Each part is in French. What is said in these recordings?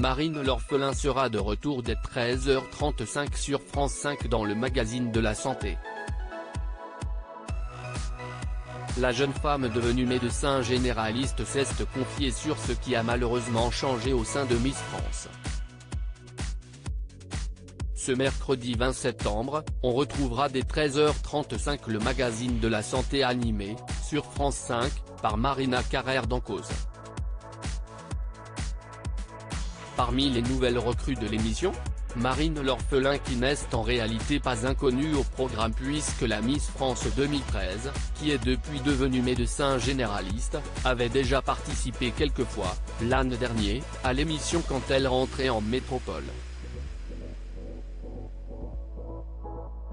Marine l'orphelin sera de retour dès 13h35 sur France 5 dans le magazine de la santé. La jeune femme devenue médecin généraliste s'est confiée sur ce qui a malheureusement changé au sein de Miss France. Ce mercredi 20 septembre, on retrouvera dès 13h35 le magazine de la santé animé, sur France 5, par Marina Carrère d'Encausse. Parmi les nouvelles recrues de l'émission, Marine l'orphelin qui n'est en réalité pas inconnue au programme puisque la Miss France 2013, qui est depuis devenue médecin généraliste, avait déjà participé quelques fois, l'année dernière, à l'émission quand elle rentrait en métropole.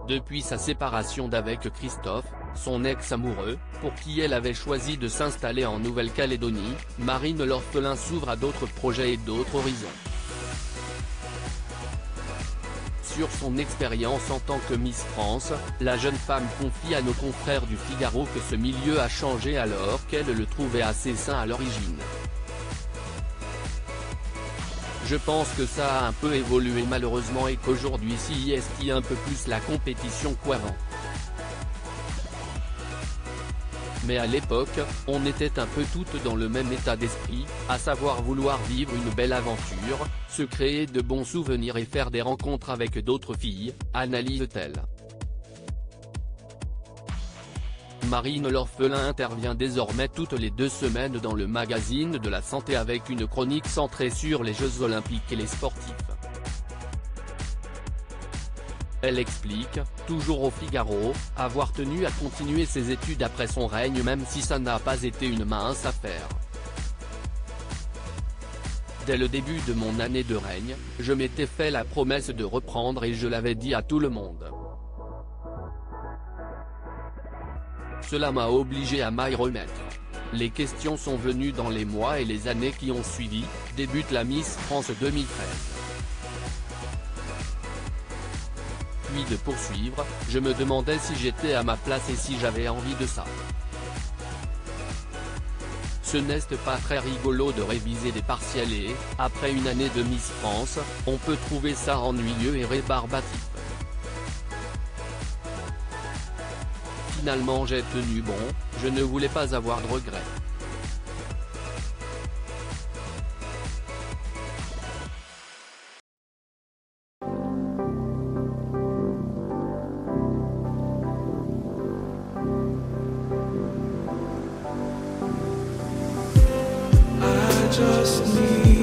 Depuis sa séparation d'avec Christophe, son ex-amoureux, pour qui elle avait choisi de s'installer en Nouvelle-Calédonie, Marine l'orphelin s'ouvre à d'autres projets et d'autres horizons. Sur son expérience en tant que Miss France, la jeune femme confie à nos confrères du Figaro que ce milieu a changé alors qu'elle le trouvait assez sain à l'origine. Je pense que ça a un peu évolué malheureusement et qu'aujourd'hui s'y est un peu plus la compétition qu'avant. Mais à l'époque, on était un peu toutes dans le même état d'esprit, à savoir vouloir vivre une belle aventure, se créer de bons souvenirs et faire des rencontres avec d'autres filles, analyse-t-elle. Marine l'orphelin intervient désormais toutes les 2 semaines dans le magazine de la santé avec une chronique centrée sur les Jeux Olympiques et les sportifs. Elle explique, toujours au Figaro, avoir tenu à continuer ses études après son règne même si ça n'a pas été une mince affaire. Dès le début de mon année de règne, je m'étais fait la promesse de reprendre et je l'avais dit à tout le monde. Cela m'a obligé à m'y remettre. Les questions sont venues dans les mois et les années qui ont suivi, débute la Miss France 2013. Puis de poursuivre, je me demandais si j'étais à ma place et si j'avais envie de ça. Ce n'est pas très rigolo de réviser des partiels et, après une année de Miss France, on peut trouver ça ennuyeux et rébarbatif. Finalement j'ai tenu bon, je ne voulais pas avoir de regrets. Just need